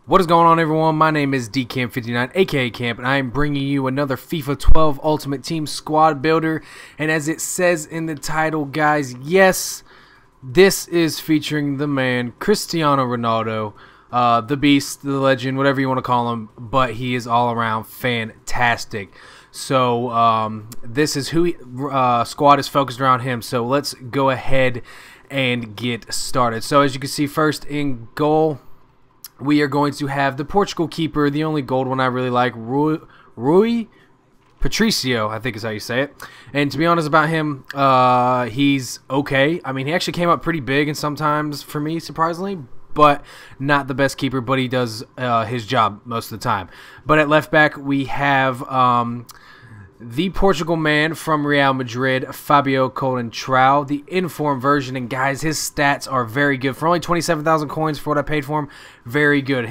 What is going on, everyone? My name is DCamp59, aka Camp, and I am bringing you another FIFA 12 Ultimate Team Squad Builder. And as it says in the title, guys, yes, this is featuring the man, Cristiano Ronaldo, the beast, the legend, whatever you want to call him, but he is all around fantastic. So this is who squad is focused around him. So let's go ahead and get started. So as you can see, first in goal, we are going to have the Portugal keeper, the only gold one I really like, Rui Patricio, I think is how you say it. And to be honest about him, he's okay. I mean, he actually came up pretty big and sometimes for me, surprisingly, but not the best keeper, but he does his job most of the time. But at left back, we have the Portugal man from Real Madrid, Fabio Coentrão, the informed version, and guys, his stats are very good. For only 27,000 coins for what I paid for him, very good.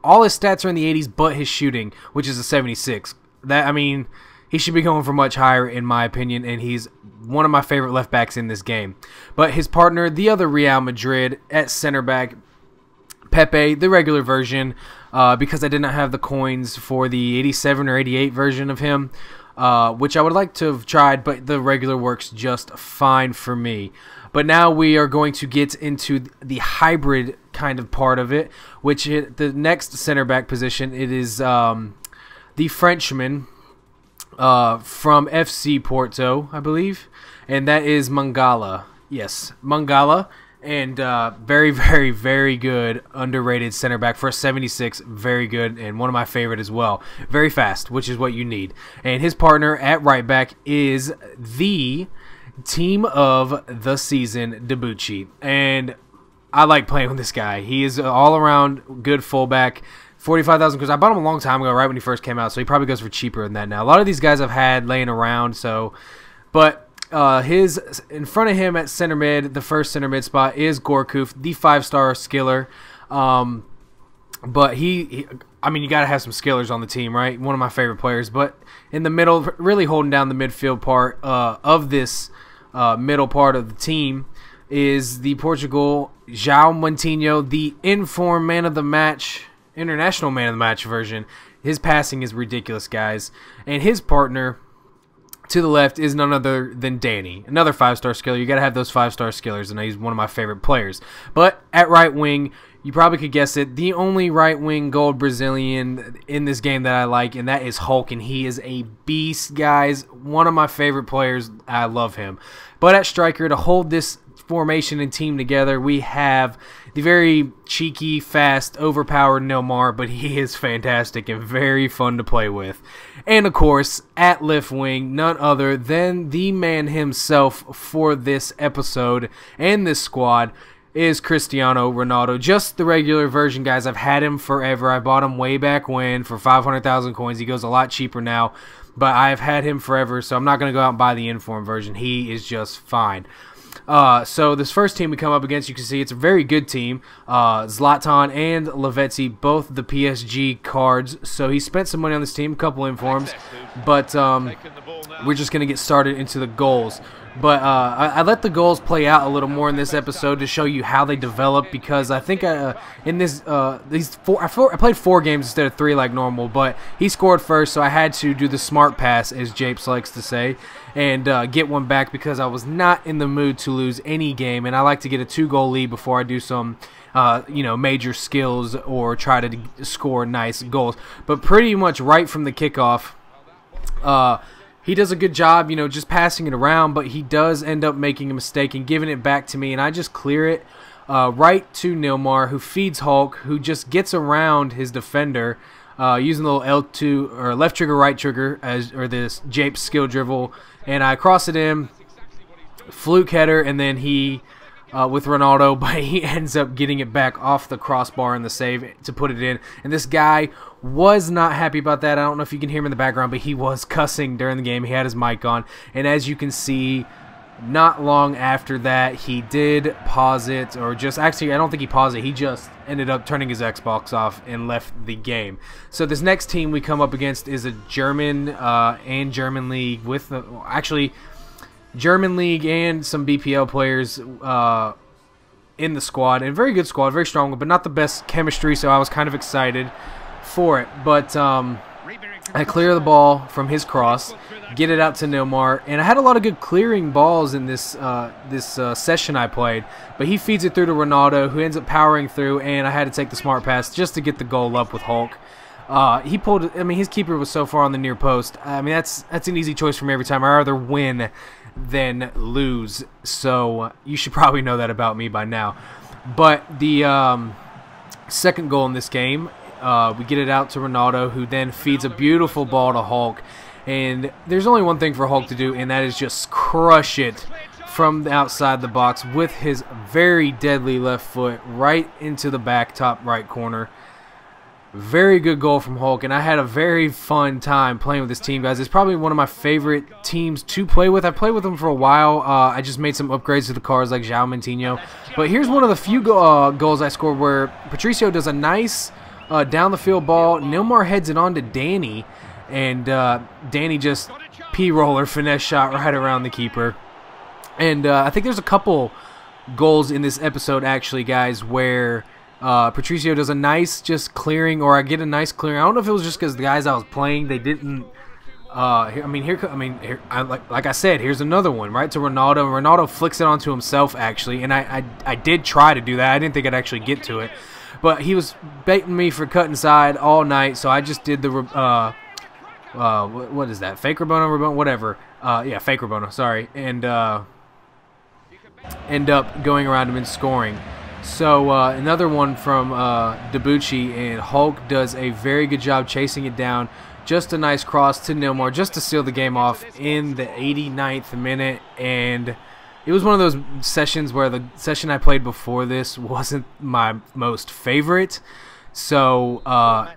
All his stats are in the 80s, but his shooting, which is a 76. I mean, he should be going for much higher in my opinion, and he's one of my favorite left backs in this game. But his partner, the other Real Madrid at center back, Pepe, the regular version, because I did not have the coins for the 87 or 88 version of him, which I would like to have tried, but the regular works just fine for me. But now we are going to get into the hybrid kind of part of it, which the next center back position, it is the Frenchman from FC Porto, I believe, and that is Mangala. Yes, Mangala. And very, very, very good underrated center back for a 76. Very good, and one of my favorite as well. Very fast, which is what you need. And his partner at right back is the team of the season, Debuchy. And I like playing with this guy. He is an all-around good fullback. 45,000 because I bought him a long time ago, right when he first came out, so he probably goes for cheaper than that now. A lot of these guys I've had laying around, so, but his in front of him at center mid, the first center mid spot is Gourcuff, the 5-star skiller. But I mean, you got to have some skillers on the team, right? One of my favorite players. But in the middle, really holding down the midfield part of this middle part of the team is the Portugal João Moutinho, the informed man of the match, international man of the match version. His passing is ridiculous, guys. And his partner to the left is none other than Danny, another 5-star skiller. You got to have those 5-star skillers, and he's one of my favorite players. But at right wing, you probably could guess it, the only right wing gold Brazilian in this game that I like, and that is Hulk, and he is a beast, guys. One of my favorite players. I love him. But at striker, to hold this formation and team together, we have the very cheeky, fast, overpowered Neymar, but he is fantastic and very fun to play with. And of course, at left wing, none other than the man himself for this episode and this squad is Cristiano Ronaldo. Just the regular version, guys. I've had him forever. I bought him way back when for 500,000 coins. He goes a lot cheaper now, but I've had him forever, so I'm not going to go out and buy the informed version. He is just fine. So this first team we come up against, you can see it's a very good team. Zlatan and Lavezzi, both the PSG cards. So he spent some money on this team, a couple informs. But we're just going to get started into the goals. But I let the goals play out a little more in this episode to show you how they develop, because I think in this I played 4 games instead of 3 like normal, but he scored first, so I had to do the smart pass, as Japes likes to say, and get one back because I was not in the mood to lose any game, and I like to get a 2-goal lead before I do some you know, major skills or try to score nice goals. But pretty much right from the kickoff, he does a good job, you know, just passing it around, but he does end up making a mistake and giving it back to me, and I just clear it right to Neymar, who feeds Hulk, who just gets around his defender using the little L2 or left trigger, right trigger, or this Jape skill dribble, and I cross it in, fluke header, and then he with Ronaldo, but he ends up getting it back off the crossbar in the save to put it in. And this guy was not happy about that. I don't know if you can hear him in the background, but he was cussing during the game. He had his mic on, and as you can see, not long after that, he did pause it, or just actually, I don't think he paused it. He just ended up turning his Xbox off and left the game. So this next team we come up against is a German and German league with actually German league and some BPL players in the squad, and very good squad, very strong, but not the best chemistry, so I was kind of excited for it. But I clear the ball from his cross, get it out to Nilmar, and I had a lot of good clearing balls in this session I played, but he feeds it through to Ronaldo, who ends up powering through, and I had to take the smart pass just to get the goal up with Hulk. He pulled, I mean, his keeper was so far on the near post. I mean, that's an easy choice for me every time. I'd rather win than lose, so you should probably know that about me by now. But the second goal in this game, we get it out to Ronaldo, who then feeds a beautiful ball to Hulk. And there's only one thing for Hulk to do, and that is just crush it from the outside the box with his very deadly left foot right into the back top right corner. Very good goal from Hulk, and I had a very fun time playing with this team, guys. It's probably one of my favorite teams to play with. I played with them for a while. I just made some upgrades to the cars like João Moutinho. But here's one of the few goals I scored where Patricio does a nice down the field ball. Nilmar heads it on to Danny, and Danny just P-roller finesse shot right around the keeper. And I think there's a couple goals in this episode, actually, guys, where Patricio does a nice just clearing, or I get a nice clearing. I don't know if it was just because the guys I was playing, they didn't. Like I said, here's another one right to Ronaldo. Ronaldo flicks it onto himself, actually, and I did try to do that. I didn't think I'd actually get to it, but he was baiting me for cut inside all night, so I just did the what is that? Fake Rabono, whatever. Yeah, fake Rabono. Sorry, and end up going around him and scoring. So another one from Debuchy, and Hulk does a very good job chasing it down. Just a nice cross to Nilmar just to seal the game off in the 89th minute. And it was one of those sessions where the session I played before this wasn't my most favorite. So I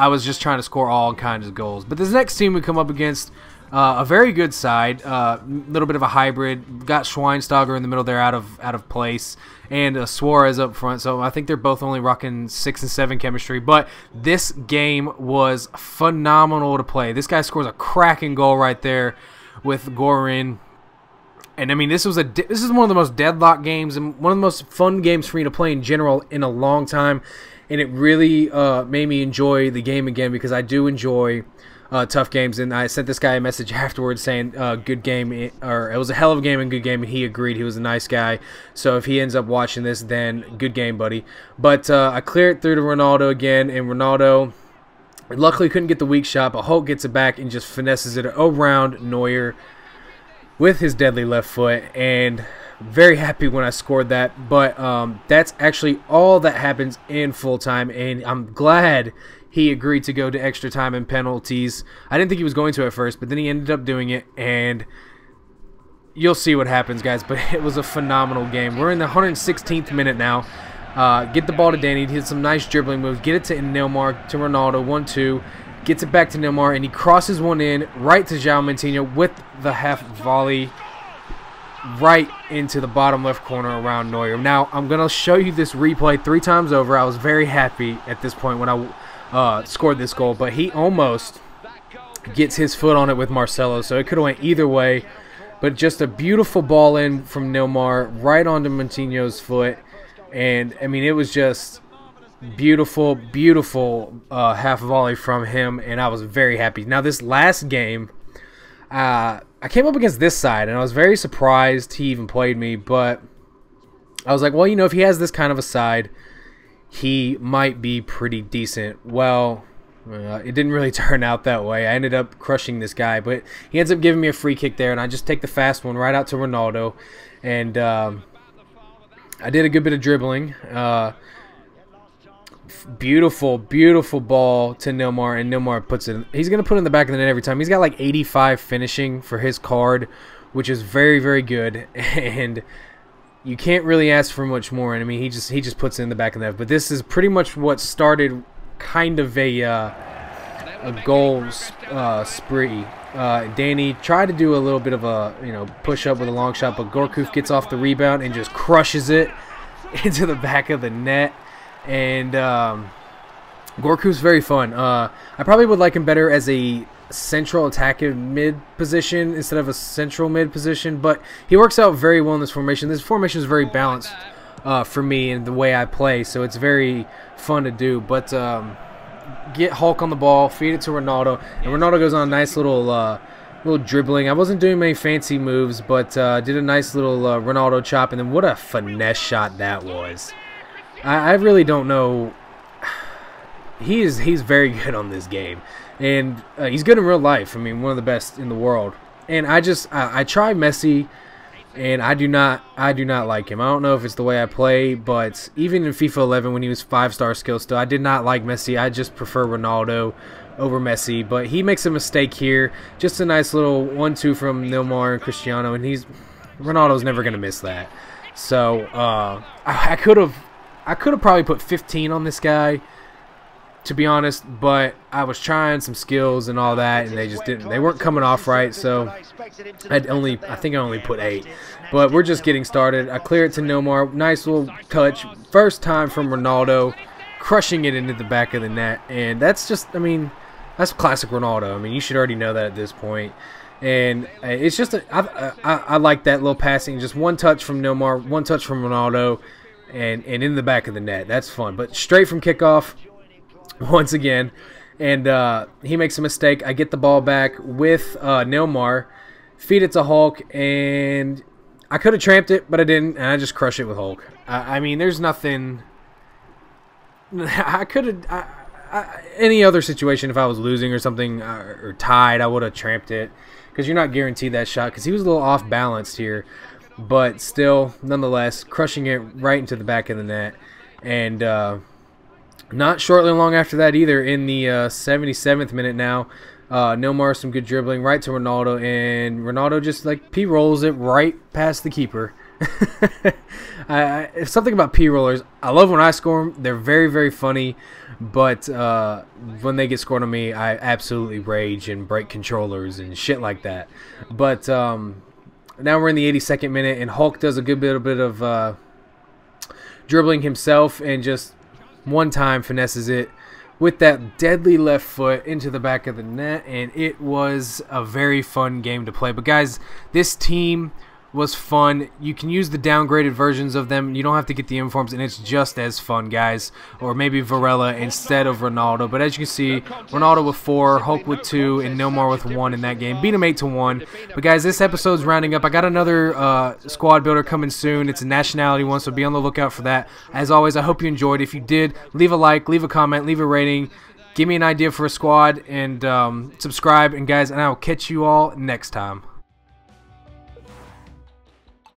was just trying to score all kinds of goals. But this next team we come up against, a very good side, little bit of a hybrid. Got Schweinsteiger in the middle there, out of place, and Suarez up front. So I think they're both only rocking 6 and 7 chemistry. But this game was phenomenal to play. This guy scores a cracking goal right there with Gorin. And I mean, this is one of the most deadlock games and one of the most fun games for me to play in general in a long time. And it really made me enjoy the game again, because I do enjoy tough games. And I sent this guy a message afterwards saying good game, or it was a hell of a game and good game, and he agreed. He was a nice guy. So if he ends up watching this, then good game, buddy. But I clear it through to Ronaldo again, and Ronaldo luckily couldn't get the weak shot, but Hulk gets it back and just finesses it around Neuer with his deadly left foot. And very happy when I scored that. But that's actually all that happens in full time, and I'm glad he agreed to go to extra time and penalties. I didn't think he was going to at first, but then he ended up doing it, and you'll see what happens, guys. But it was a phenomenal game. We're in the 116th minute now. Get the ball to Danny. He did some nice dribbling moves. Get it to Nilmar, to Ronaldo, 1-2. Gets it back to Nilmar, and he crosses one in right to João Moutinho with the half volley right into the bottom left corner around Neuer. Now, I'm going to show you this replay 3 times over. I was very happy at this point when I scored this goal, but he almost gets his foot on it with Marcelo, so it could have went either way. But just a beautiful ball in from Nilmar right onto Moutinho's foot, and I mean, it was just beautiful, beautiful half volley from him, and I was very happy. Now, this last game, I came up against this side, and I was very surprised he even played me, but I was like, well, you know, if he has this kind of a side, he might be pretty decent. Well, it didn't really turn out that way. I ended up crushing this guy, but he ends up giving me a free kick there, and I just take the fast one right out to Ronaldo, and I did a good bit of dribbling. Beautiful, beautiful ball to Nilmar, and Nilmar puts it. He's going to put it in the back of the net every time. He's got like 85 finishing for his card, which is very, very good, and you can't really ask for much more. And I mean, he just puts it in the back of the net. But this is pretty much what started kind of a goal spree. Danny tried to do a little bit of a push up with a long shot, but Gourcuff gets off the rebound and just crushes it into the back of the net. And Gourcuff's very fun. I probably would like him better as a central attacking mid position instead of a central mid position, but he works out very well in this formation. This formation is very balanced for me and the way I play, so it's very fun to do. But get Hulk on the ball, feed it to Ronaldo, and Ronaldo goes on a nice little dribbling. I wasn't doing many fancy moves, but did a nice little Ronaldo chop, and then what a finesse shot that was. I really don't know. He's very good on this game, and he's good in real life. I mean, one of the best in the world. And I try Messi, and I do not like him. I don't know if it's the way I play, but even in FIFA 11 when he was 5-star skill still, I did not like Messi. I just prefer Ronaldo over Messi. But he makes a mistake here. Just a nice little 1-2 from Neymar and Cristiano, and Ronaldo's never gonna miss that. So I could have probably put 15 on this guy, to be honest, but I was trying some skills and all that, and they just didn't. They weren't coming off right, so I think I only put 8. But we're just getting started. I clear it to Neymar. Nice little touch. First time from Ronaldo, crushing it into the back of the net, and that's just, I mean, that's classic Ronaldo. I mean, you should already know that at this point. And it's just, I like that little passing. Just one touch from Neymar, one touch from Ronaldo, and in the back of the net. That's fun. But straight from kickoff, once again, and he makes a mistake. I get the ball back with Neymar, feed it to Hulk, and I could have tramped it, but I didn't, and I just crush it with Hulk. I mean, there's nothing. I could have. Any other situation, if I was losing or something or tied, I would have tramped it, because you're not guaranteed that shot, because he was a little off balanced here, but still, nonetheless, crushing it right into the back of the net. And not shortly long after that either, in the 77th minute now, Neymar, some good dribbling right to Ronaldo, and Ronaldo just like P-rolls it right past the keeper. Something about P-rollers, I love when I score them. They're very, very funny, but when they get scored on me, I absolutely rage and break controllers and shit like that. But now we're in the 82nd minute, and Hulk does a good bit of dribbling himself, and just one time finesses it with that deadly left foot into the back of the net, and it was a very fun game to play. But guys, this team was fun. You can use the downgraded versions of them. You don't have to get the informs, and it's just as fun, guys. Or maybe Varela instead of Ronaldo. But as you can see, Ronaldo with 4, Hulk with 2, and Neymar with 1 in that game. Beat him 8-1. But guys, this episode's rounding up. I got another squad builder coming soon. It's a nationality one, so be on the lookout for that. As always, I hope you enjoyed. If you did, leave a like, leave a comment, leave a rating. Give me an idea for a squad, and subscribe. And guys, and I will catch you all next time.